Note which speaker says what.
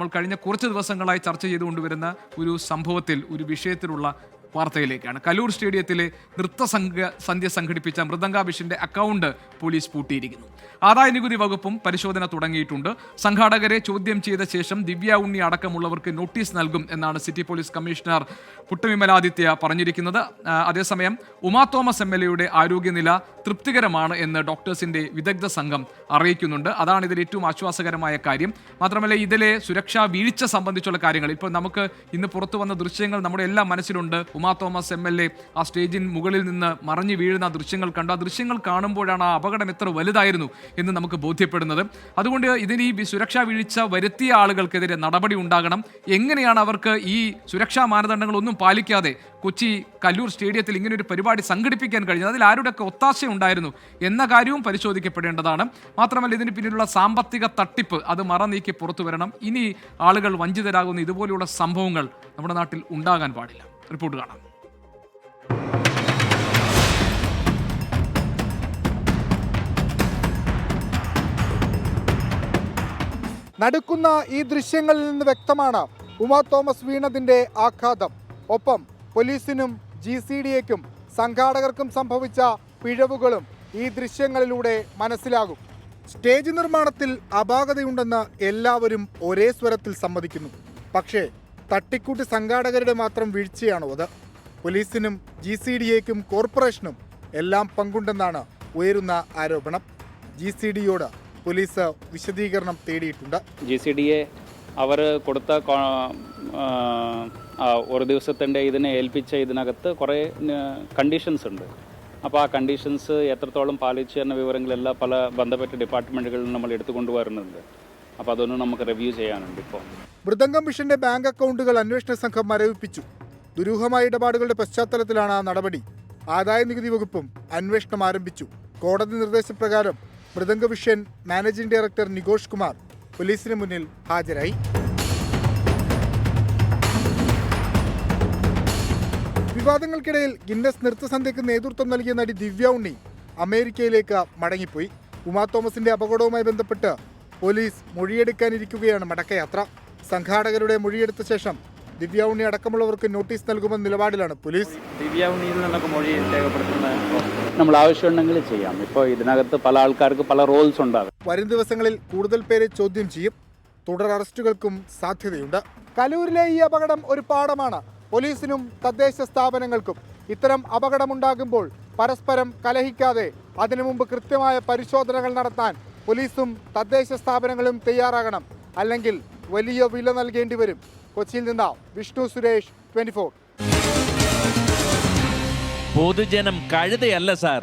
Speaker 1: നമ്മൾ കഴിഞ്ഞ കുറച്ച് ദിവസങ്ങളായി ചർച്ച ചെയ്തുകൊണ്ടുവരുന്ന ഒരു സംഭവത്തിൽ, ഒരു വിഷയത്തിലുള്ള വാർത്തയിലേക്കാണ്. കലൂർ സ്റ്റേഡിയത്തിലെ സന്ധ്യ സംഘടിപ്പിച്ച മൃദംഗാഭിഷിന്റെ അക്കൗണ്ട് പോലീസ് പൂട്ടിയിരിക്കുന്നു. ആദായനികുതി വകുപ്പും പരിശോധന തുടങ്ങിയിട്ടുണ്ട്. സംഘാടകരെ ചോദ്യം ചെയ്ത ശേഷം ദിവ്യ ഉണ്ണി അടക്കമുള്ളവർക്ക് നോട്ടീസ് നൽകും എന്നാണ് സിറ്റി പോലീസ് കമ്മീഷണർ പുട്ടവിമലാദിത്യ പറഞ്ഞിരിക്കുന്നത്. അതേസമയം ഉമാ തോമസ് MLA ആരോഗ്യനില തൃപ്തികരമാണ് എന്ന് ഡോക്ടേഴ്സിന്റെ വിദഗ്ധ സംഘം അറിയിക്കുന്നുണ്ട്. അതാണ് ഇതിൽ ഏറ്റവും ആശ്വാസകരമായ കാര്യം. മാത്രമല്ല, ഇതിലെ സുരക്ഷാ വീഴ്ച സംബന്ധിച്ചുള്ള കാര്യങ്ങൾ ഇപ്പോൾ നമുക്ക് ഇന്ന് പുറത്തു വന്ന ദൃശ്യങ്ങൾ നമ്മുടെ എല്ലാം മനസ്സിലുണ്ട്. ഉമാ തോമസ് MLA ആ സ്റ്റേജിന് മുകളിൽ നിന്ന് മറിഞ്ഞു വീഴുന്ന ദൃശ്യങ്ങൾ കണ്ടു. ആ ദൃശ്യങ്ങൾ കാണുമ്പോഴാണ് ആ അപകടം എത്ര വലുതായിരുന്നു എന്ന് നമുക്ക് ബോധ്യപ്പെടുന്നത്. അതുകൊണ്ട് ഇതിന് ഈ സുരക്ഷാ വീഴ്ച വരുത്തിയ ആളുകൾക്കെതിരെ നടപടി ഉണ്ടാകണം. എങ്ങനെയാണ് അവർക്ക് ഈ സുരക്ഷാ മാനദണ്ഡങ്ങളൊന്നും പാലിക്കാതെ കൊച്ചി കല്ലൂർ സ്റ്റേഡിയത്തിൽ ഇങ്ങനെ ഒരു പരിപാടി സംഘടിപ്പിക്കാൻ കഴിഞ്ഞത്? അതിൽ ആരുടെയൊക്കെ ഒത്താശ ഉണ്ടായിരുന്നു എന്ന കാര്യവും പരിശോധിക്കപ്പെടേണ്ടതാണ്. മാത്രമല്ല, ഇതിന് പിന്നിലുള്ള സാമ്പത്തിക തട്ടിപ്പ് അത് മറനീക്കി പുറത്തു വരണം. ഇനി ആളുകൾ വഞ്ചിതരാകുന്ന ഇതുപോലെയുള്ള സംഭവങ്ങൾ നമ്മുടെ നാട്ടിൽ ഉണ്ടാകാൻ പാടില്ല. റിപ്പോർട്ട് കാണാം.
Speaker 2: നടുക്കുന്ന ഈ ദൃശ്യങ്ങളിൽ നിന്ന് വ്യക്തമാണ് ഉമാ തോമസ് വീണതിന്റെ ആഘാതം. ഒപ്പം പോലീസിനും GCDAക്കും സംഘാടകർക്കും സംഭവിച്ച പിഴവുകളും ഈ ദൃശ്യങ്ങളിലൂടെ മനസ്സിലാകും. സ്റ്റേജ് നിർമ്മാണത്തിൽ അപാകതയുണ്ടെന്ന് എല്ലാവരും ഒരേ സ്വരത്തിൽ സമ്മതിക്കുന്നു. പക്ഷേ തട്ടിക്കൂട്ട് സംഘാടകരുടെ മാത്രം വീഴ്ചയാണോ അത്? പോലീസിനും GCDAക്കും കോർപ്പറേഷനും എല്ലാം പങ്കുണ്ടെന്നാണ് ഉയരുന്ന ആരോപണം. GCDയോട് പോലീസ് വിശദീകരണം തേടിയിട്ടുണ്ട്.
Speaker 3: GCDA അവർ കൊടുത്ത ഒരു ദിവസത്തിൻ്റെ ഇതിനെ ഏൽപ്പിച്ച ഇതിനകത്ത് കുറേ കണ്ടീഷൻസ് ഉണ്ട്. അപ്പോൾ ആ കണ്ടീഷൻസ് എത്രത്തോളം പാലിച്ചു എന്ന വിവരങ്ങളെല്ലാം പല ബന്ധപ്പെട്ട ഡിപ്പാർട്ട്മെൻറ്റുകളിൽ നമ്മൾ എടുത്തുകൊണ്ടുവരുന്നുണ്ട്. അപ്പോൾ അതൊന്നും നമുക്ക് റിവ്യൂ ചെയ്യാനുണ്ട്. ഇപ്പോൾ
Speaker 2: മൃദംഗാഭിഷിന്റെ ബാങ്ക് അക്കൗണ്ടുകൾ അന്വേഷണ സംഘം മരവിപ്പിച്ചു. ദുരൂഹമായ ഇടപാടുകളുടെ പശ്ചാത്തലത്തിലാണ് നടപടി. ആദായനികുതി വകുപ്പും അന്വേഷണം ആരംഭിച്ചു. കോടതി നിർദ്ദേശപ്രകാരം മൃദംഗാഭിഷൻ മാനേജിംഗ് ഡയറക്ടർ നികോഷ് കുമാർ പോലീസിന് മുന്നിൽ ഹാജരായി. വിവാദങ്ങൾക്കിടയിൽ ഗിന്നസ് നൃത്തസന്ധ്യയ്ക്ക് നേതൃത്വം നൽകിയ നടി ദിവ്യ ഉണ്ണി അമേരിക്കയിലേക്ക് മടങ്ങിപ്പോയി. ഉമാ തോമസിന്റെ അപകടവുമായി ബന്ധപ്പെട്ട് പോലീസ് മൊഴിയെടുക്കാനിരിക്കുകയാണ് മടക്കയാത്ര. സംഘാടകരുടെ മൊഴിയെടുത്ത ശേഷം ദിവ്യ ഉണ്ണി അടക്കമുള്ളവർക്ക് നോട്ടീസ് നൽകുമെന്ന നിലപാടിലാണ് പോലീസ്.
Speaker 3: ദിവ്യ ഉണ്ണിയിൽ നിന്നൊക്കെ മൊഴി രേഖപ്പെടുത്തുന്ന നമ്മൾ ആവശ്യമുണ്ടെങ്കിൽ ചെയ്യാം. ഇപ്പോൾ ഇതിനകത്ത് പല ആൾക്കാർക്ക് പല റോൾസ് ഉണ്ടാകും.
Speaker 2: വരും ദിവസങ്ങളിൽ കൂടുതൽ പേരെ ചോദ്യം ചെയ്യും. തുടർ അറസ്റ്റുകൾക്കും സാധ്യതയുണ്ട്. കലൂരിലെ ഈ അപകടം ഒരു പാഠമാണ് പോലീസിനും തദ്ദേശ സ്ഥാപനങ്ങൾക്കും. ഇത്തരം അപകടമുണ്ടാകുമ്പോൾ പരസ്പരം കലഹിക്കാതെ അതിനു മുമ്പ് കൃത്യമായ പരിശോധനകൾ നടത്താൻ പോലീസും തദ്ദേശ സ്ഥാപനങ്ങളും തയ്യാറാകണം. അല്ലെങ്കിൽ വലിയ വില നൽകേണ്ടി വരും. കൊച്ചിയിൽ നിന്ന് വിഷ്ണു സുരേഷ്, 24.
Speaker 4: പൊതുജനം കഴുതയല്ല സാർ.